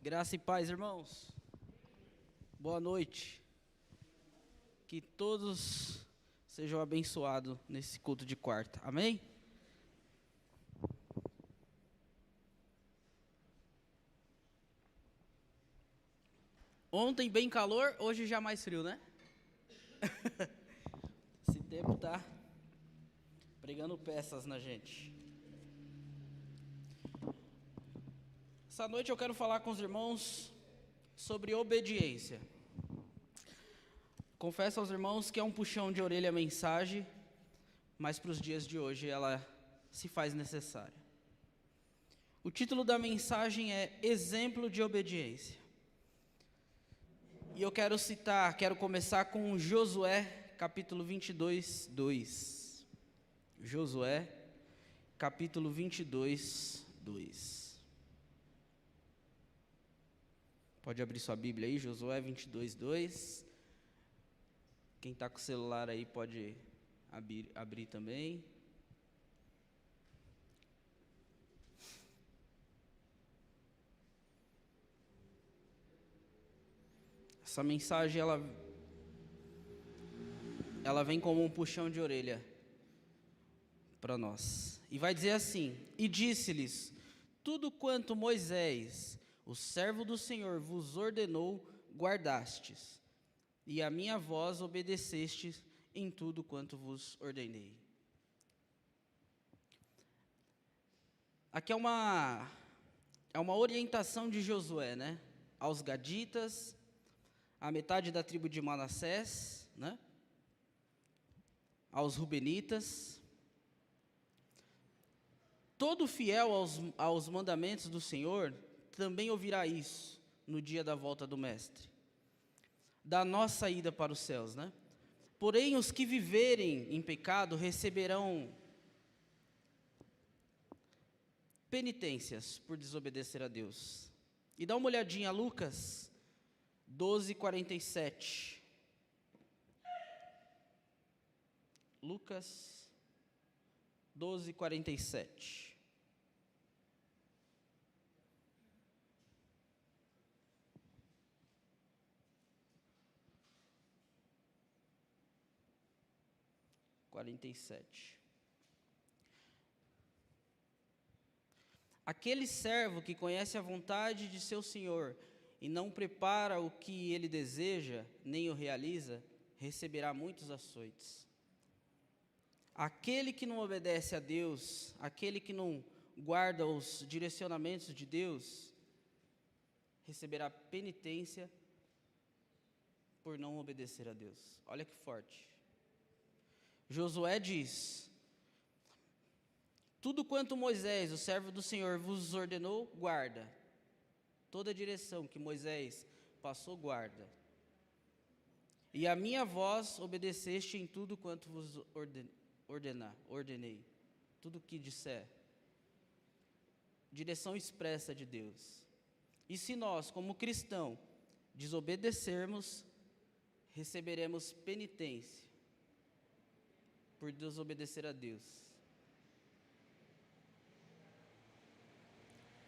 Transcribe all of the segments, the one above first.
Graça e paz, irmãos. Boa noite. Que todos sejam abençoados nesse culto de quarta. Amém? Ontem bem calor, hoje já mais frio, né? Esse tempo tá pregando peças na gente. Essa noite eu quero falar com os irmãos sobre obediência. Confesso aos irmãos que é um puxão de orelha a mensagem, mas para os dias de hoje ela se faz necessária. O título da mensagem é Exemplo de Obediência. E eu quero começar com Josué, capítulo 22, 2. Josué, capítulo 22, 2. Pode abrir sua Bíblia aí, Josué 22, 2. Quem está com o celular aí pode abrir também. Essa mensagem, ela vem como um puxão de orelha para nós. E vai dizer assim: E disse-lhes, tudo quanto Moisés, o servo do Senhor, vos ordenou, guardastes, e a minha voz obedecestes em tudo quanto vos ordenei. Aqui é uma orientação de Josué, né? Aos gaditas, a metade da tribo de Manassés, né? Aos rubenitas. Todo fiel aos mandamentos do Senhor também ouvirá isso no dia da volta do Mestre, da nossa ida para os céus, né? Porém, os que viverem em pecado receberão penitências por desobedecer a Deus. E dá uma olhadinha a Lucas 12:47. Lucas 12:47. Aquele servo que conhece a vontade de seu senhor e não prepara o que ele deseja, nem o realiza, receberá muitos açoites. Aquele que não obedece a Deus, aquele que não guarda os direcionamentos de Deus, receberá penitência por não obedecer a Deus. Olha que forte. Josué diz: tudo quanto Moisés, o servo do Senhor, vos ordenou, guarda. Toda a direção que Moisés passou, guarda. E a minha voz obedeceste em tudo quanto vos ordenei. Tudo que disser. Direção expressa de Deus. E se nós, como cristão, desobedecermos, receberemos penitência por desobedecer a Deus.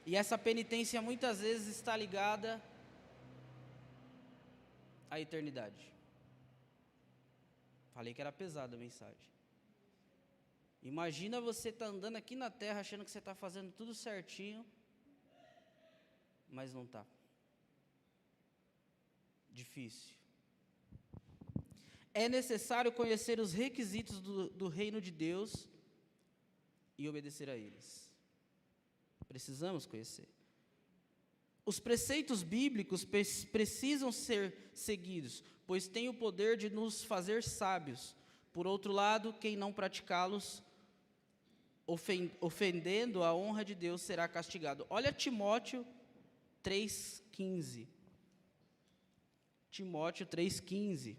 E essa penitência muitas vezes está ligada à eternidade. Falei que era pesada a mensagem. Imagina você estar andando aqui na terra achando que você está fazendo tudo certinho, mas não está. Difícil. É necessário conhecer os requisitos do reino de Deus e obedecer a eles. Precisamos conhecer. Os preceitos bíblicos precisam ser seguidos, pois têm o poder de nos fazer sábios. Por outro lado, quem não praticá-los, ofendendo a honra de Deus, será castigado. Olha Timóteo 3,15. Timóteo 3,15.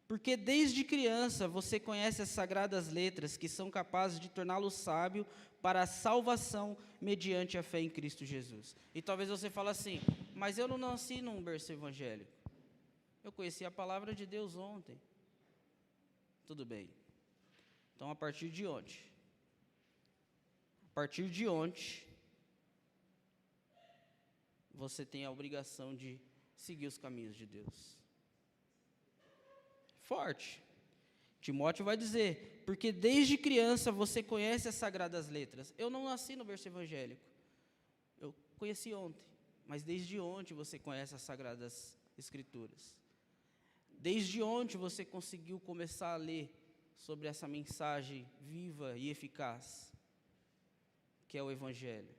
Porque desde criança você conhece as sagradas letras que são capazes de torná-lo sábio para a salvação mediante a fé em Cristo Jesus. E talvez você fale assim, mas eu não nasci num berço evangélico. Eu conheci a palavra de Deus ontem. Tudo bem. Então, a partir de ontem, você tem a obrigação de seguir os caminhos de Deus. Forte. Timóteo vai dizer, porque desde criança você conhece as sagradas letras. Eu não nasci no berço evangélico, eu conheci ontem, mas desde ontem você conhece as sagradas escrituras. Desde ontem você conseguiu começar a ler sobre essa mensagem viva e eficaz, que é o evangelho.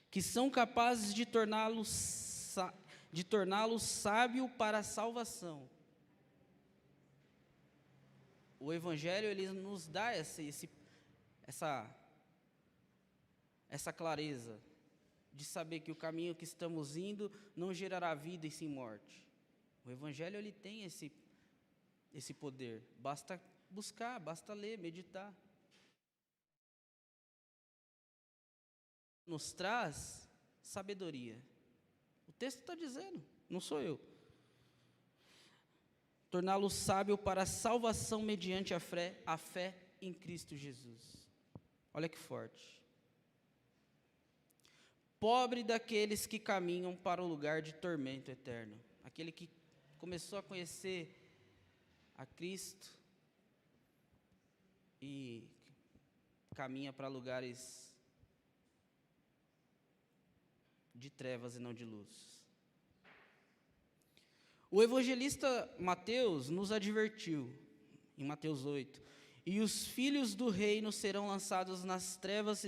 Que são capazes de torná-lo sábio para a salvação. O Evangelho, ele nos dá essa clareza de saber que o caminho que estamos indo não gerará vida e sim morte. O Evangelho, ele tem esse poder. Basta buscar, basta ler, meditar. Nos traz sabedoria. O texto está dizendo, não sou eu. Torná-lo sábio para a salvação mediante a fé em Cristo Jesus. Olha que forte. Pobre daqueles que caminham para o lugar de tormento eterno. Aquele que começou a conhecer a Cristo e caminha para lugares de trevas e não de luz. O evangelista Mateus nos advertiu, em Mateus 8, e os filhos do reino serão lançados nas trevas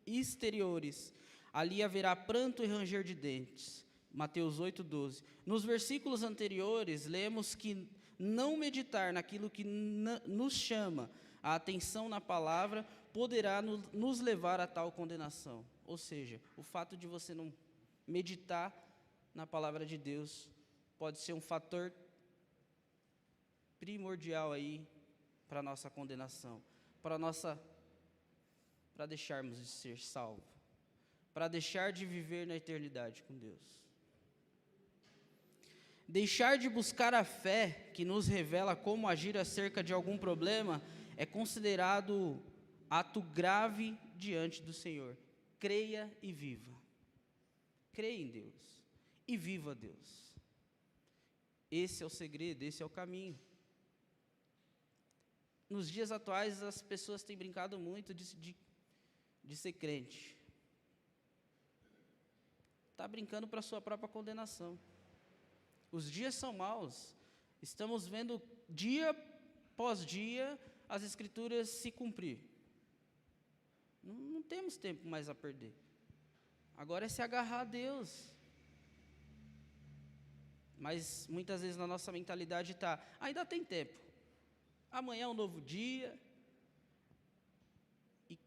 exteriores, ali haverá pranto e ranger de dentes. Mateus 8:12. Nos versículos anteriores, lemos que não meditar naquilo que nos chama a atenção na palavra poderá nos levar a tal condenação. Ou seja, o fato de você não meditar na palavra de Deus pode ser um fator primordial aí para a nossa condenação, para deixarmos de ser salvos, para deixar de viver na eternidade com Deus. Deixar de buscar a fé que nos revela como agir acerca de algum problema é considerado ato grave diante do Senhor. Creia e viva. Creia em Deus e viva Deus. Esse é o segredo, esse é o caminho. Nos dias atuais, as pessoas têm brincado muito de ser crente. Está brincando para a sua própria condenação. Os dias são maus. Estamos vendo dia após dia as Escrituras se cumprir. Não temos tempo mais a perder. Agora é se agarrar a Deus. Mas muitas vezes na nossa mentalidade está, ainda tem tempo. Amanhã é um novo dia. E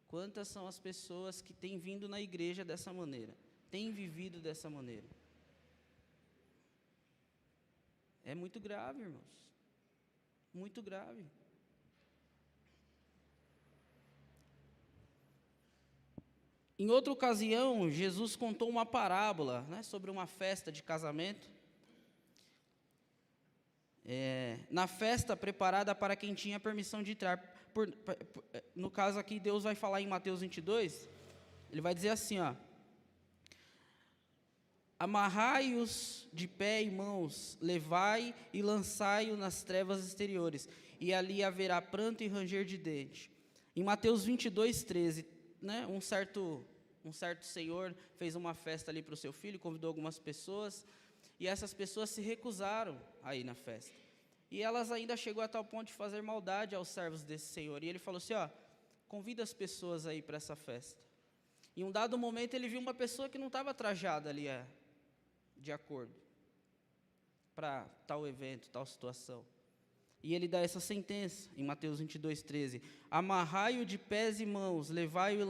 quantas são as pessoas que têm vindo na igreja dessa maneira? Têm vivido dessa maneira? É muito grave, irmãos. Muito grave. Em outra ocasião, Jesus contou uma parábola, sobre uma festa de casamento. Na festa preparada para quem tinha permissão de entrar. No caso aqui, Deus vai falar em Mateus 22, ele vai dizer assim, amarrai-os de pé e mãos, levai e lançai-o nas trevas exteriores, e ali haverá pranto e ranger de dente. Em Mateus 22:13, um certo senhor fez uma festa ali para o seu filho, convidou algumas pessoas, e essas pessoas se recusaram a ir na festa. E elas ainda chegou a tal ponto de fazer maldade aos servos desse senhor. E ele falou assim, convida as pessoas aí para essa festa. Em um dado momento ele viu uma pessoa que não estava trajada ali de acordo para tal evento, tal situação. E ele dá essa sentença em Mateus 22:13. Amarrai-o de pés e mãos, levai-o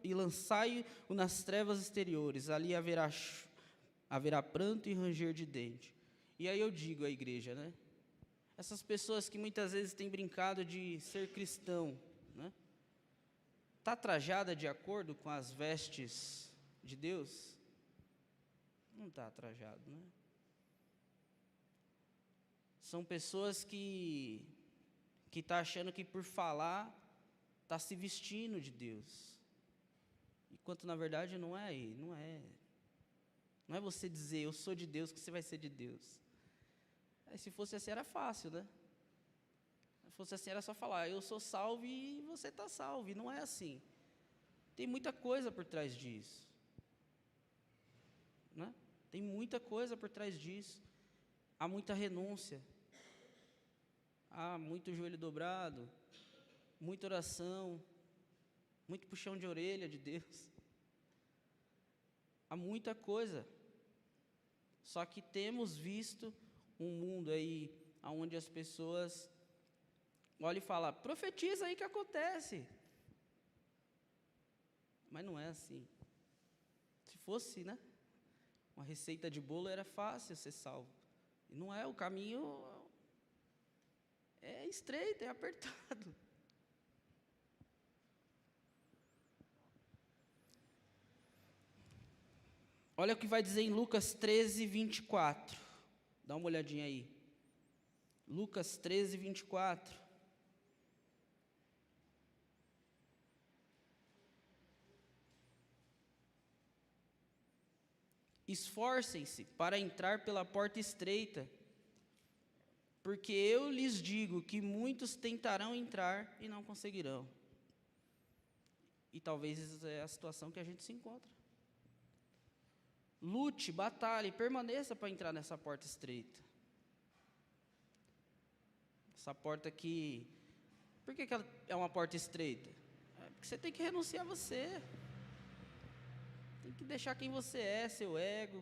e lançai-o nas trevas exteriores. Ali haverá pranto e ranger de dente. E aí eu digo à igreja, essas pessoas que muitas vezes têm brincado de ser cristão, está trajada de acordo com as vestes de Deus? Não está trajado, São pessoas que estão achando que por falar, está se vestindo de Deus. Quanto na verdade não é aí, não é você dizer eu sou de Deus que você vai ser de Deus. Se fosse assim era fácil, né? Se fosse assim era só falar eu sou salvo e você está salvo, e não é assim. Tem muita coisa por trás disso, né? Tem muita coisa por trás disso. Há muita renúncia, há muito joelho dobrado, muita oração, muito puxão de orelha de Deus. Há muita coisa. Só que temos visto um mundo aí onde as pessoas olham e falam, profetiza aí que acontece. Mas não é assim. Se fosse, né? Uma receita de bolo era fácil ser salvo. E não é, o caminho é estreito, é apertado. Olha o que vai dizer em Lucas 13, 24. Dá uma olhadinha aí. Lucas 13, 24. Esforcem-se para entrar pela porta estreita, porque eu lhes digo que muitos tentarão entrar e não conseguirão. E talvez é a situação que a gente se encontra. Lute, batalhe, permaneça para entrar nessa porta estreita. Essa porta aqui, por que ela é uma porta estreita? Porque você tem que renunciar a você. Tem que deixar quem você é, seu ego,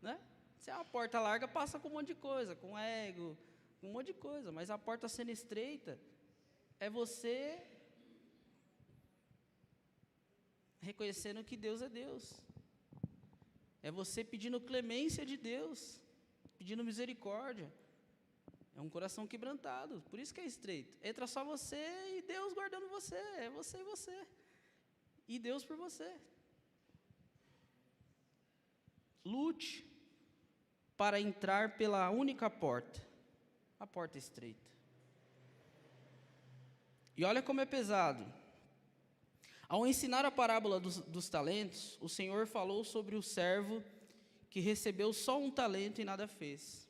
né? Se é uma porta larga, passa com um monte de coisa, com ego, com um monte de coisa. Mas a porta sendo estreita, é você reconhecendo que Deus é Deus. É você pedindo clemência de Deus, pedindo misericórdia. É um coração quebrantado, por isso que é estreito. Entra só você e Deus guardando você, é você e você. E Deus por você. Lute para entrar pela única porta, a porta estreita. E olha como é pesado. Ao ensinar a parábola dos talentos, o Senhor falou sobre o servo que recebeu só um talento e nada fez.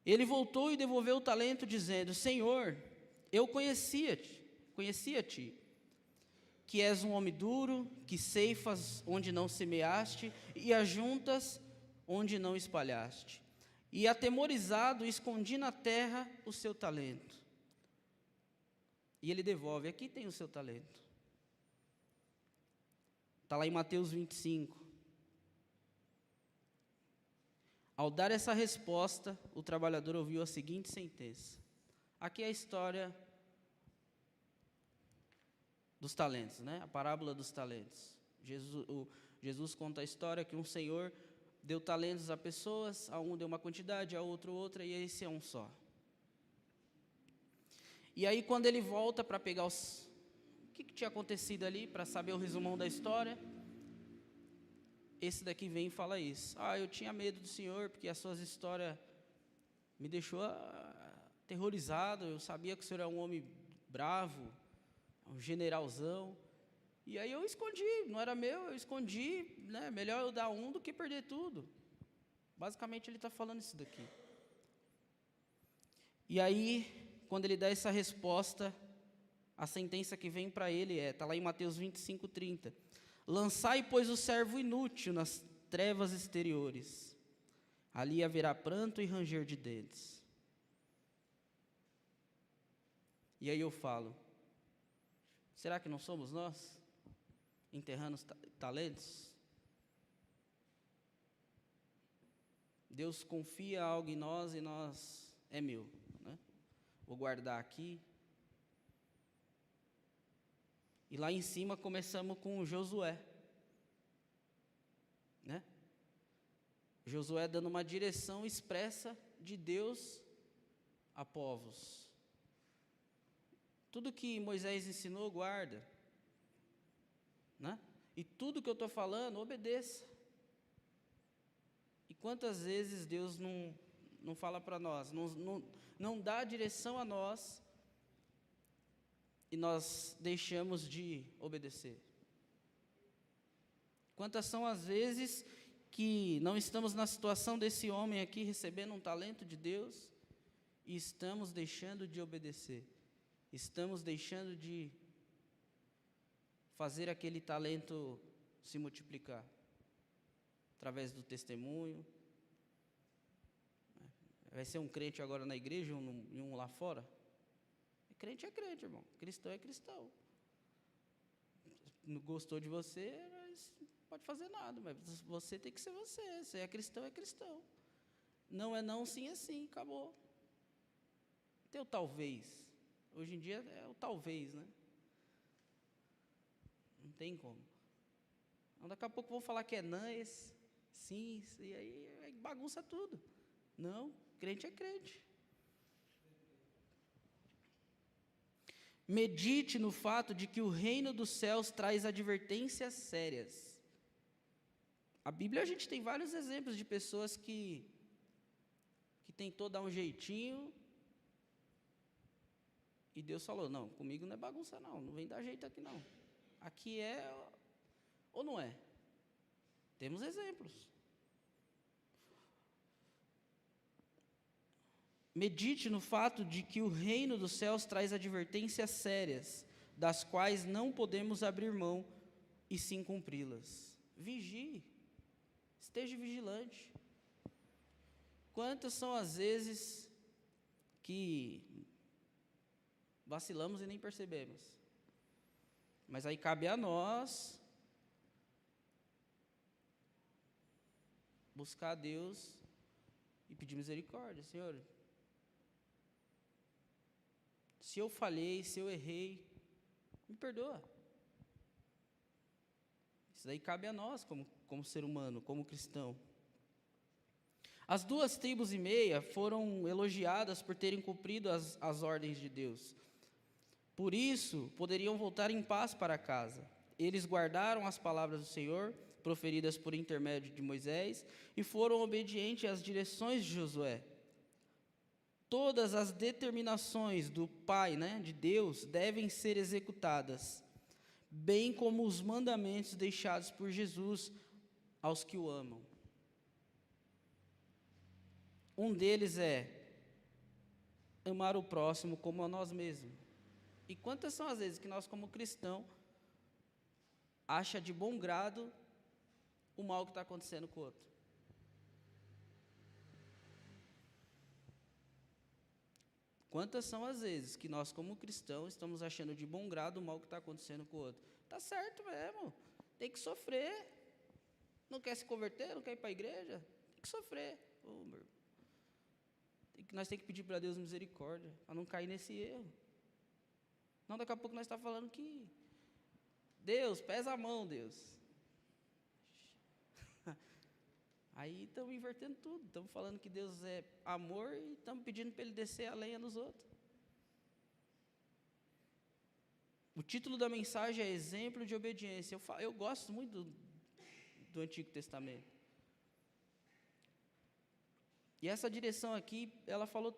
Ele voltou e devolveu o talento, dizendo, Senhor, eu conhecia-te, que és um homem duro, que ceifas onde não semeaste, e ajuntas onde não espalhaste. E atemorizado, escondi na terra o seu talento. E ele devolve, aqui tem o seu talento. Está lá em Mateus 25. Ao dar essa resposta, o trabalhador ouviu a seguinte sentença. Aqui é a história dos talentos, né? A parábola dos talentos. Jesus conta a história que um senhor deu talentos a pessoas, a um deu uma quantidade, a outro outra, e esse é um só. E aí quando ele volta para pegar o que tinha acontecido ali, para saber o resumão da história, esse daqui vem e fala isso. Eu tinha medo do Senhor, porque as suas histórias me deixou aterrorizado, eu sabia que o Senhor é um homem bravo, um generalzão, e aí eu escondi, não era meu, eu escondi, né? Melhor eu dar um do que perder tudo. Basicamente ele está falando isso daqui. E aí, quando ele dá essa resposta, a sentença que vem para ele está lá em Mateus 25, 30. Lançai, pois, o servo inútil nas trevas exteriores. Ali haverá pranto e ranger de dentes. E aí eu falo, será que não somos nós? Enterrando os talentos? Deus confia algo em nós e nós, é meu, né? Vou guardar aqui. E lá em cima começamos com Josué, né? Josué dando uma direção expressa de Deus a povos. Tudo que Moisés ensinou, guarda, né? E tudo que eu estou falando, obedeça. E quantas vezes Deus não fala para nós, não dá direção a nós, e nós deixamos de obedecer? Quantas são as vezes que não estamos na situação desse homem aqui, recebendo um talento de Deus, e estamos deixando de obedecer? Estamos deixando de fazer aquele talento se multiplicar, através do testemunho. Vai ser um crente agora na igreja e um lá fora? Crente é crente, irmão. Cristão é cristão. Não gostou de você, mas não pode fazer nada, mas você tem que ser você. Você é cristão. Não é não, sim é sim, acabou. Tem o talvez. Hoje em dia é o talvez, né? Não tem como. Então, daqui a pouco vão falar que é nães, sim, e aí bagunça tudo. Não, crente é crente. Medite no fato de que o reino dos céus traz advertências sérias. A Bíblia, a gente tem vários exemplos de pessoas que tentou dar um jeitinho, e Deus falou, não, comigo não é bagunça não vem dar jeito aqui não. Aqui é, ou não é? Temos exemplos. Medite no fato de que o reino dos céus traz advertências sérias, das quais não podemos abrir mão e sim cumpri-las. Vigie, esteja vigilante. Quantas são as vezes que vacilamos e nem percebemos? Mas aí cabe a nós buscar a Deus e pedir misericórdia. Senhor, se eu falhei, se eu errei, me perdoa. Isso daí cabe a nós, como ser humano, como cristão. As 2,5 tribos foram elogiadas por terem cumprido as ordens de Deus. Por isso, poderiam voltar em paz para casa. Eles guardaram as palavras do Senhor, proferidas por intermédio de Moisés, e foram obedientes às direções de Josué. Todas as determinações do Pai, de Deus, devem ser executadas, bem como os mandamentos deixados por Jesus aos que o amam. Um deles é amar o próximo como a nós mesmos. E quantas são as vezes que nós, como cristão, acha de bom grado o mal que está acontecendo com o outro? Quantas são as vezes que nós, como cristãos, estamos achando de bom grado o mal que está acontecendo com o outro? Está certo mesmo, tem que sofrer. Não quer se converter, não quer ir para a igreja? Tem que sofrer. Nós temos que pedir para Deus misericórdia, para não cair nesse erro. Não, daqui a pouco nós estamos falando que Deus, pesa a mão, Deus. Aí estamos invertendo tudo, estamos falando que Deus é amor e estamos pedindo para Ele descer a lenha nos outros. O título da mensagem é Exemplo de Obediência. Eu gosto muito do Antigo Testamento. E essa direção aqui, ela falou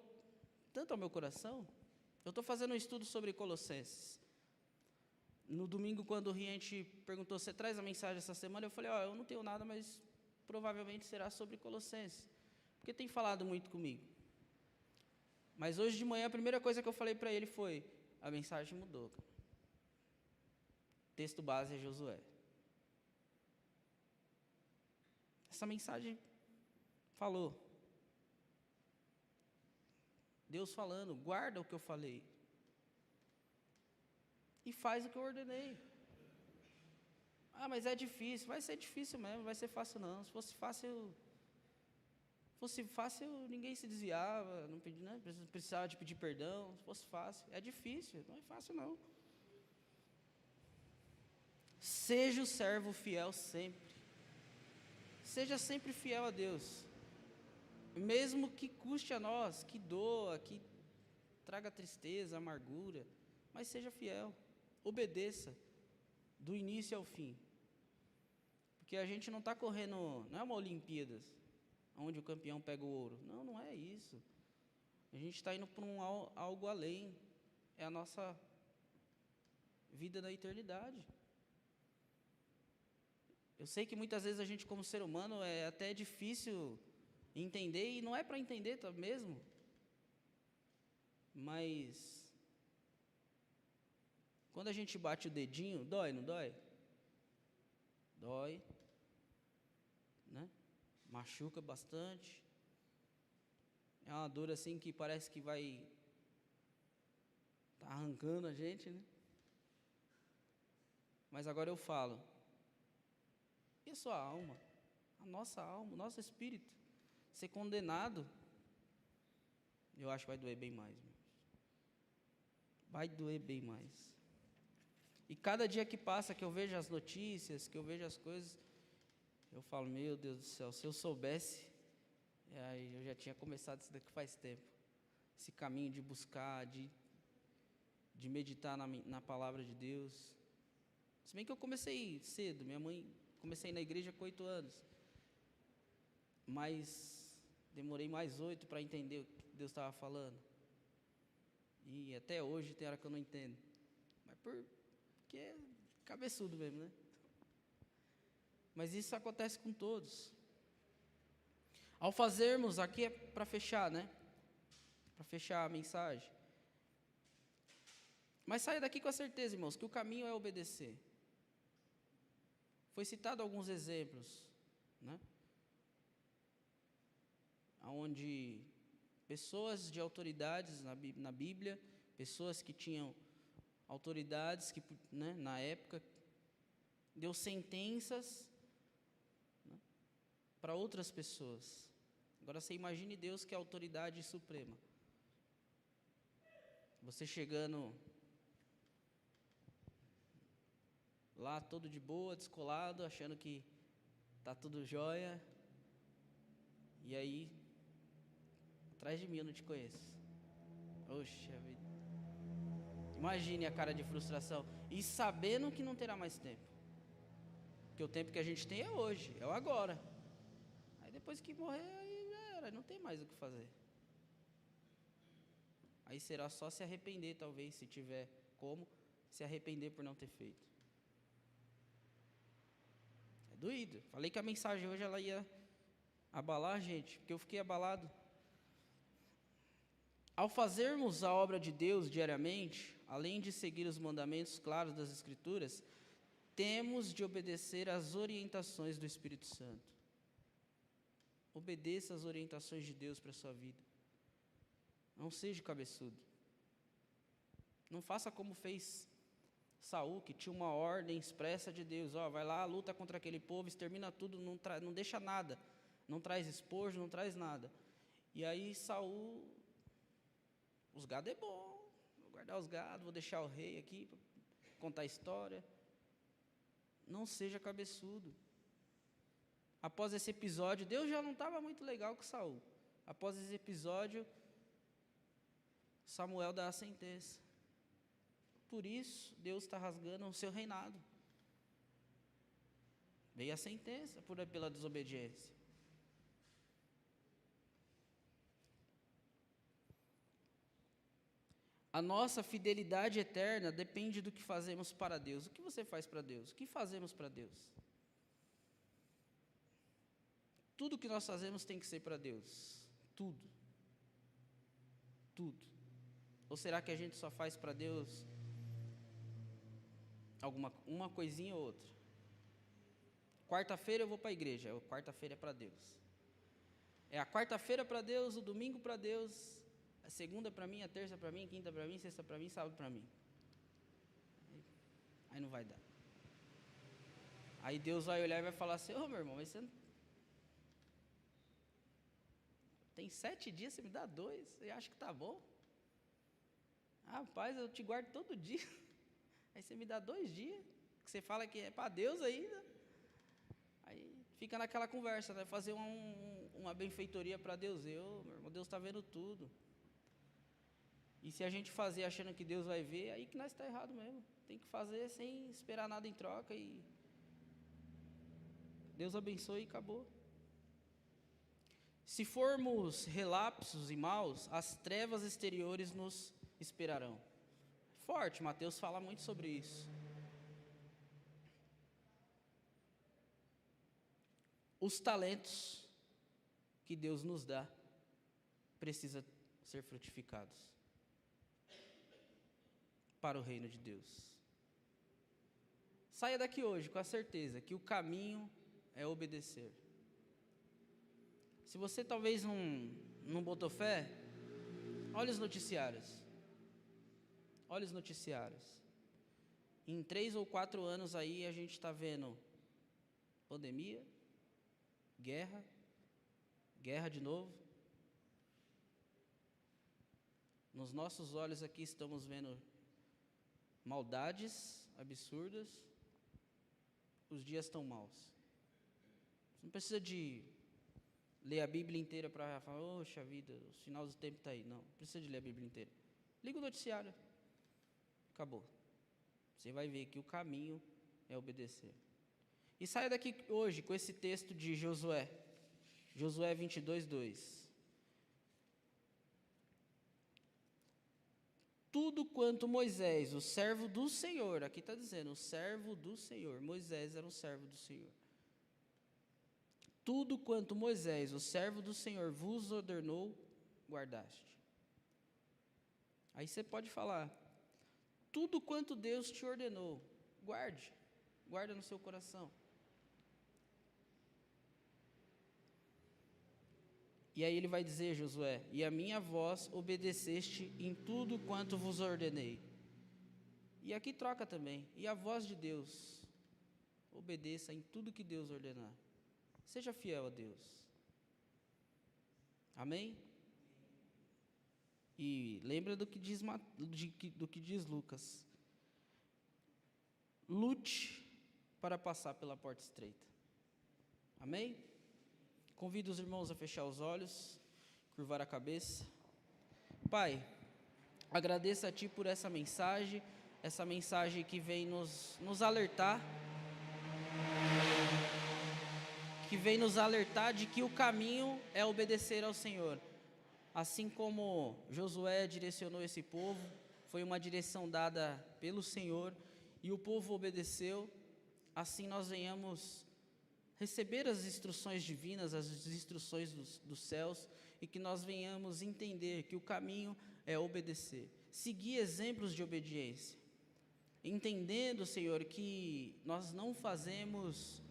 tanto ao meu coração. Eu estou fazendo um estudo sobre Colossenses. No domingo, quando o Riente perguntou, você traz a mensagem essa semana? Eu falei, eu não tenho nada, mas provavelmente será sobre Colossenses, porque tem falado muito comigo. Mas hoje de manhã, a primeira coisa que eu falei para ele foi, a mensagem mudou. O texto base é Josué. Essa mensagem falou. Deus falando, guarda o que eu falei. E faz o que eu ordenei. Mas é difícil. Vai ser difícil mesmo, não vai ser fácil não. Se fosse fácil, ninguém se desviava, não precisava de pedir perdão. Se fosse fácil, é difícil, não é fácil não. Seja o servo fiel sempre. Seja sempre fiel a Deus. Mesmo que custe a nós, que doa, que traga tristeza, amargura, mas seja fiel, obedeça, do início ao fim. Porque a gente não está correndo, não é uma Olimpíadas, onde o campeão pega o ouro. Não é isso. A gente está indo para algo além. É a nossa vida na eternidade. Eu sei que muitas vezes a gente, como ser humano, é até difícil entender, e não é para entender mesmo, mas quando a gente bate o dedinho, dói, não dói? Dói, né? Machuca bastante. É uma dor assim que parece que vai tá arrancando a gente, né? Mas agora eu falo, e a sua alma, a nossa alma, o nosso espírito, ser condenado, eu acho que vai doer bem mais, irmãos. Vai doer bem mais. E cada dia que passa, que eu vejo as notícias, que eu vejo as coisas, eu falo, meu Deus do céu, se eu soubesse, aí eu já tinha começado isso daqui faz tempo. Esse caminho de buscar, de meditar na palavra de Deus. Se bem que eu comecei cedo, comecei na igreja com 8 anos. Mas demorei mais 8 para entender o que Deus estava falando. E até hoje tem hora que eu não entendo. Mas porque é cabeçudo mesmo, né? Mas isso acontece com todos. Ao fazermos, aqui é para fechar, né? Para fechar a mensagem. Mas saia daqui com a certeza, irmãos, que o caminho é obedecer. Foi citado alguns exemplos, né? Onde pessoas de autoridades na Bíblia, pessoas que tinham autoridades, que, né, na época, deu sentenças, né, para outras pessoas. Agora você imagine Deus, que é a autoridade suprema. Você chegando lá todo de boa, descolado, achando que tá tudo jóia, e aí, atrás de mim eu não te conheço. Oxa vida. Imagine a cara de frustração, e sabendo que não terá mais tempo, porque o tempo que a gente tem é hoje, é o agora. Aí depois que morrer, aí já era, não tem mais o que fazer. Aí será só se arrepender, talvez, se tiver como, se arrepender por não ter feito. É doído. Falei que a mensagem hoje ela ia abalar a gente, porque eu fiquei abalado. Ao fazermos a obra de Deus diariamente, além de seguir os mandamentos claros das Escrituras, temos de obedecer às orientações do Espírito Santo. Obedeça às orientações de Deus para a sua vida. Não seja cabeçudo. Não faça como fez Saul, que tinha uma ordem expressa de Deus. Vai lá, luta contra aquele povo, extermina tudo, não deixa nada. Não traz esposo, não traz nada. E aí Saul, os gados é bom, vou guardar os gados, vou deixar o rei aqui para contar a história. Não seja cabeçudo. Após esse episódio, Deus já não estava muito legal com Saul. Após esse episódio, Samuel dá a sentença. Por isso, Deus está rasgando o seu reinado. Veio a sentença pela desobediência. A nossa fidelidade eterna depende do que fazemos para Deus. O que você faz para Deus? O que fazemos para Deus? Tudo que nós fazemos tem que ser para Deus. Tudo. Tudo. Ou será que a gente só faz para Deus uma coisinha ou outra? Quarta-feira eu vou para a igreja. Quarta-feira é para Deus. É a quarta-feira para Deus, o domingo para Deus, a segunda para mim, a terça para mim, quinta para mim, sexta para mim, sábado para mim. Aí não vai dar. Aí Deus vai olhar e vai falar assim: meu irmão, mas você não... tem 7 dias, você me dá 2, você acha que está bom? Rapaz, eu te guardo todo dia. Aí você me dá 2 dias, que você fala que é para Deus ainda. Aí fica naquela conversa, né? Fazer uma benfeitoria para Deus. Meu irmão, Deus está vendo tudo. E se a gente fazer achando que Deus vai ver, aí que nós está errado mesmo. Tem que fazer sem esperar nada em troca e Deus abençoe e acabou. Se formos relapsos e maus, as trevas exteriores nos esperarão. forte, Mateus fala muito sobre isso. Os talentos que Deus nos dá precisam ser frutificados para o reino de Deus. Saia daqui hoje com a certeza que o caminho é obedecer. Se você talvez não botou fé, olha os noticiários. Olha os noticiários. Em 3 ou 4 anos aí a gente está vendo pandemia, guerra de novo. Nos nossos olhos aqui estamos vendo maldades absurdas. Os dias estão maus. Você não precisa de ler a Bíblia inteira para falar, oxa vida, o final do tempo está aí. Não precisa de ler a Bíblia inteira. Liga o noticiário. Acabou. Você vai ver que o caminho é obedecer. E saia daqui hoje com esse texto de Josué 22:2. Tudo quanto Moisés, o servo do Senhor, aqui está dizendo, o servo do Senhor, Moisés era um servo do Senhor. Tudo quanto Moisés, o servo do Senhor, vos ordenou, guardaste. Aí você pode falar, tudo quanto Deus te ordenou, guarda no seu coração. E aí ele vai dizer, Josué, e a minha voz obedeceste em tudo quanto vos ordenei. E aqui troca também, e a voz de Deus, obedeça em tudo que Deus ordenar. Seja fiel a Deus. Amém? E lembra do que diz Lucas. Lute para passar pela porta estreita. Amém? Convido os irmãos a fechar os olhos, curvar a cabeça. Pai, agradeço a Ti por essa mensagem que vem nos alertar, de que o caminho é obedecer ao Senhor. Assim como Josué direcionou esse povo, foi uma direção dada pelo Senhor, e o povo obedeceu, assim nós venhamos receber as instruções divinas, as instruções dos céus, e que nós venhamos entender que o caminho é obedecer, seguir exemplos de obediência, entendendo, Senhor, que nós não fazemos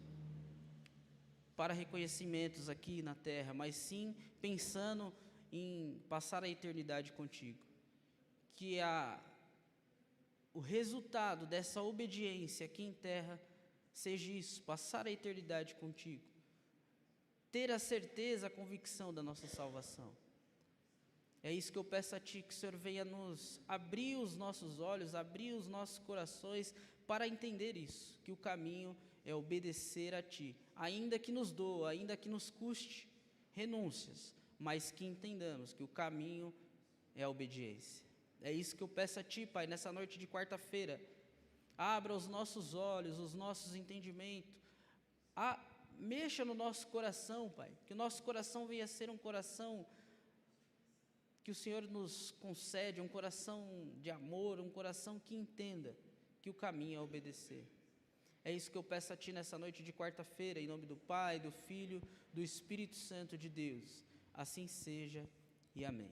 para reconhecimentos aqui na terra, mas sim pensando em passar a eternidade contigo, que o resultado dessa obediência aqui em terra seja isso, passar a eternidade contigo, ter a certeza, a convicção da nossa salvação. É isso que eu peço a Ti, que o Senhor venha nos abrir os nossos olhos, abrir os nossos corações para entender isso, que o caminho é obedecer a Ti, ainda que nos doa, ainda que nos custe renúncias, mas que entendamos que o caminho é a obediência. É isso que eu peço a Ti, Pai, nessa noite de quarta-feira. Abra os nossos olhos, os nossos entendimentos, mexa no nosso coração, Pai, que o nosso coração venha a ser um coração que o Senhor nos concede, um coração de amor, um coração que entenda que o caminho é obedecer. É isso que eu peço a Ti nessa noite de quarta-feira, em nome do Pai, do Filho, do Espírito Santo de Deus. Assim seja e amém.